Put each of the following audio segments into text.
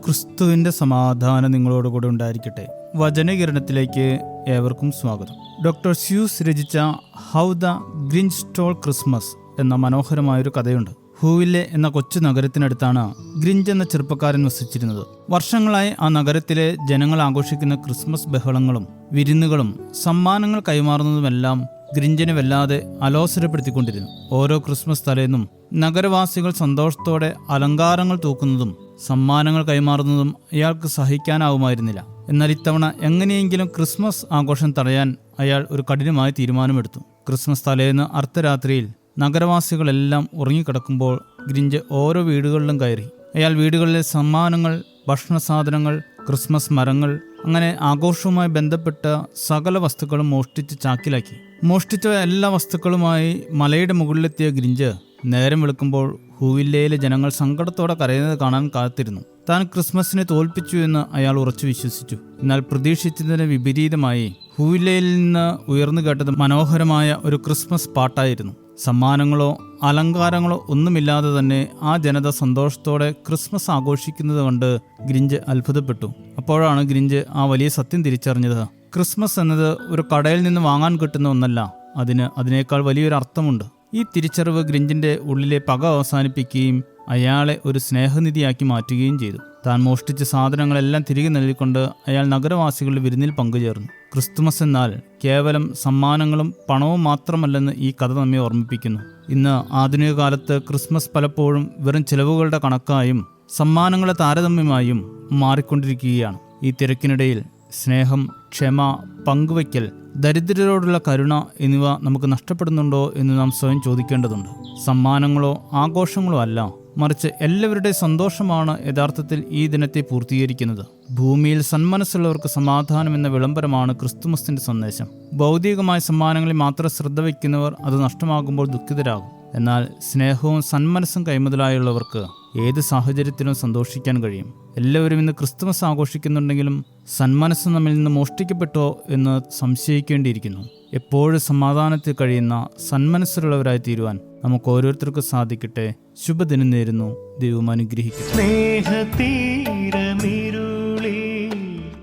ക്രിസ്തുവിൻ്റെ സമാധാനം നിങ്ങളോടുകൂടെ ഉണ്ടായിരിക്കട്ടെ. വചനകിരണത്തിലേക്ക് ഏവർക്കും സ്വാഗതം. ഡോക്ടർ സ്യൂസ് രചിച്ച ഹൗ ദ ഗ്രിഞ്ച് സ്റ്റോൾ ക്രിസ്മസ് എന്ന മനോഹരമായൊരു കഥയുണ്ട്. ഹൂവില്ലെ എന്ന കൊച്ചു നഗരത്തിനടുത്താണ് ഗ്രിഞ്ച് എന്ന ചെറുപ്പക്കാരൻ വസിച്ചിരുന്നത്. വർഷങ്ങളായി ആ നഗരത്തിലെ ജനങ്ങൾ ആഘോഷിക്കുന്ന ക്രിസ്മസ് ബഹളങ്ങളും വിരുന്നുകളും സമ്മാനങ്ങൾ കൈമാറുന്നതുമെല്ലാം ഗ്രിഞ്ചിനെ വല്ലാതെ അലോസരപ്പെടുത്തിക്കൊണ്ടിരുന്നു. ഓരോ ക്രിസ്മസ് തലേന്നും നഗരവാസികൾ സന്തോഷത്തോടെ അലങ്കാരങ്ങൾ തൂക്കുന്നതും സമ്മാനങ്ങൾ കൈമാറുന്നതും അയാൾക്ക് സഹിക്കാനാവുമായിരുന്നില്ല. എന്നാൽ ഇത്തവണ എങ്ങനെയെങ്കിലും ക്രിസ്മസ് ആഘോഷം തടയാൻ അയാൾ ഒരു കഠിനമായ തീരുമാനമെടുത്തു. ക്രിസ്മസ് തലേന്ന് അർദ്ധരാത്രിയിൽ നഗരവാസികളെല്ലാം ഉറങ്ങിക്കിടക്കുമ്പോൾ ഗ്രിഞ്ച് ഓരോ വീടുകളിലും കയറി. അയാൾ വീടുകളിലെ സമ്മാനങ്ങൾ, ഭക്ഷണ സാധനങ്ങൾ, ക്രിസ്മസ് മരങ്ങൾ, അങ്ങനെ ആഘോഷവുമായി ബന്ധപ്പെട്ട സകല വസ്തുക്കളും മോഷ്ടിച്ച് ചാക്കിലാക്കി. മോഷ്ടിച്ച എല്ലാ വസ്തുക്കളുമായി മലയുടെ മുകളിലെത്തിയ ഗ്രിഞ്ച് നേരം വെളുക്കുമ്പോൾ ഹൂവില്ലയിലെ ജനങ്ങൾ സങ്കടത്തോടെ കരയുന്നത് കാണാൻ കാത്തിരുന്നു. താൻ ക്രിസ്മസിനെ തോൽപ്പിച്ചു എന്ന് അയാൾ ഉറച്ചു വിശ്വസിച്ചു. എന്നാൽ പ്രതീക്ഷിച്ചതിന് വിപരീതമായി ഹൂവില്ലയിൽ നിന്ന് ഉയർന്നു കേട്ടത് മനോഹരമായ ഒരു ക്രിസ്മസ് പാട്ടായിരുന്നു. സമ്മാനങ്ങളോ അലങ്കാരങ്ങളോ ഒന്നുമില്ലാതെ തന്നെ ആ ജനത സന്തോഷത്തോടെ ക്രിസ്മസ് ആഘോഷിക്കുന്നത് കണ്ട് ഗ്രിഞ്ച് അത്ഭുതപ്പെട്ടു. അപ്പോഴാണ് ഗ്രിഞ്ച് ആ വലിയ സത്യം തിരിച്ചറിഞ്ഞത്. ക്രിസ്മസ് എന്നത് ഒരു കടയിൽ നിന്ന് വാങ്ങാൻ കിട്ടുന്ന ഒന്നല്ല, അതിനേക്കാൾ വലിയൊരു അർത്ഥമുണ്ട്. ഈ തിരിച്ചറിവ് ഗ്രിഞ്ചിന്റെ ഉള്ളിലെ പക അവസാനിപ്പിക്കുകയും അയാളെ ഒരു സ്നേഹനിധിയാക്കി മാറ്റുകയും ചെയ്തു. താൻ മോഷ്ടിച്ച സാധനങ്ങളെല്ലാം തിരികെ നൽകിക്കൊണ്ട് അയാൾ നഗരവാസികളുടെ വിരുന്നിൽ പങ്കുചേർന്നു. ക്രിസ്തുമസ് എന്നാൽ കേവലം സമ്മാനങ്ങളും പണവും മാത്രമല്ലെന്ന് ഈ കഥ നമ്മെ ഓർമ്മിപ്പിക്കുന്നു. ഇന്ന് ആധുനിക കാലത്ത് ക്രിസ്മസ് പലപ്പോഴും വെറും ചിലവുകളുടെ കണക്കായും സമ്മാനങ്ങളെ താരതമ്യമായും മാറിക്കൊണ്ടിരിക്കുകയാണ്. ഈ തിരക്കിനിടയിൽ സ്നേഹം, ക്ഷമ, പങ്കുവയ്ക്കൽ, ദരിദ്രരോടുള്ള കരുണ എന്നിവ നമുക്ക് നഷ്ടപ്പെടുന്നുണ്ടോ എന്ന് നാം സ്വയം ചോദിക്കേണ്ടതുണ്ട്. സമ്മാനങ്ങളോ ആഘോഷങ്ങളോ അല്ല, മറിച്ച് എല്ലാവരുടെ സന്തോഷമാണ് യഥാർത്ഥത്തിൽ ഈ ദിനത്തെ പൂർത്തീകരിക്കുന്നത്. ഭൂമിയിൽ സന്മനസ്സുള്ളവർക്ക് സമാധാനം എന്ന വിളംബരമാണ് ക്രിസ്തുമസിന്റെ സന്ദേശം. ഭൗതികമായ സമ്മാനങ്ങളിൽ മാത്രം ശ്രദ്ധ വയ്ക്കുന്നവർ അത് നഷ്ടമാകുമ്പോൾ ദുഃഖിതരാകും. എന്നാൽ സ്നേഹവും സന്മനസ്സും കൈമുതലായുള്ളവർക്ക് ഏത് സാഹചര്യത്തിലും സന്തോഷിക്കാൻ കഴിയും. എല്ലാവരും ഇന്ന് ക്രിസ്തുമസ് ആഘോഷിക്കുന്നുണ്ടെങ്കിലും സന്മനസ്സ് നമ്മിൽ നിന്ന് മോഷ്ടിക്കപ്പെട്ടോ എന്ന് സംശയിക്കേണ്ടിയിരിക്കുന്നു. എപ്പോഴും സമാധാനത്തിൽ കഴിയുന്ന സന്മനസ്സുള്ളവരായി തീരുവാൻ നമുക്ക് ഓരോരുത്തർക്കും സാധിക്കട്ടെ. ശുഭദിനം നേരുന്നു. ദൈവം അനുഗ്രഹിക്കട്ടെ. സ്നേഹതീരമിരുളിൽ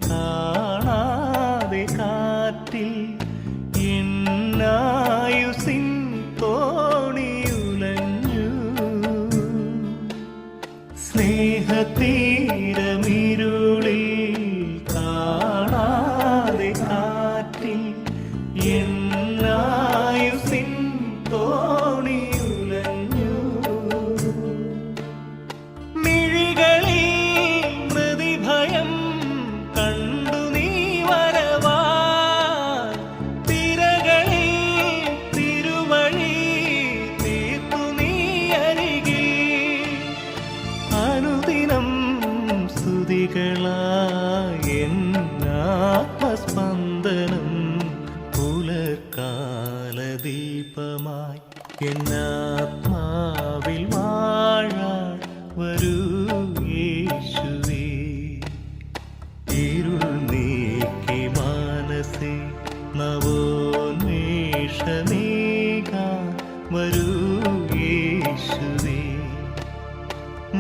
കാണാതെ കാറ്റിൽ എന്നായുസിൻ തോണിയുലഞ്ഞു. മിഴികളിൽ മൃതിഭയം കണ്ടു നീ വരവാൻ, തിരകളിൽ തിരുവഴി തീർത്തു നീ അരികിൽ. അനുദിനം സ്തുതികളാത്മസ്പന്ദനം പുലർക്കാലദീപമായി എന്നാത്മാവിൽ വാഴാൻ വരൂ യേശുവേ. ഇരുൾ നീക്കി മനസ്സേ നവോന്മേഷമേകാൻ വരൂ യേശുവേ.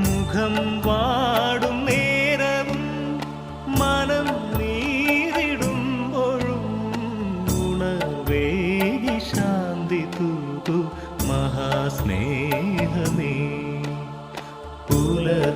മുഖം വാടും നേരവും മനം നീറിടുമ്പോഴും ഉണർവേകി ശാന്തി തൂകു മഹാസ്നേഹമേ. പുലർ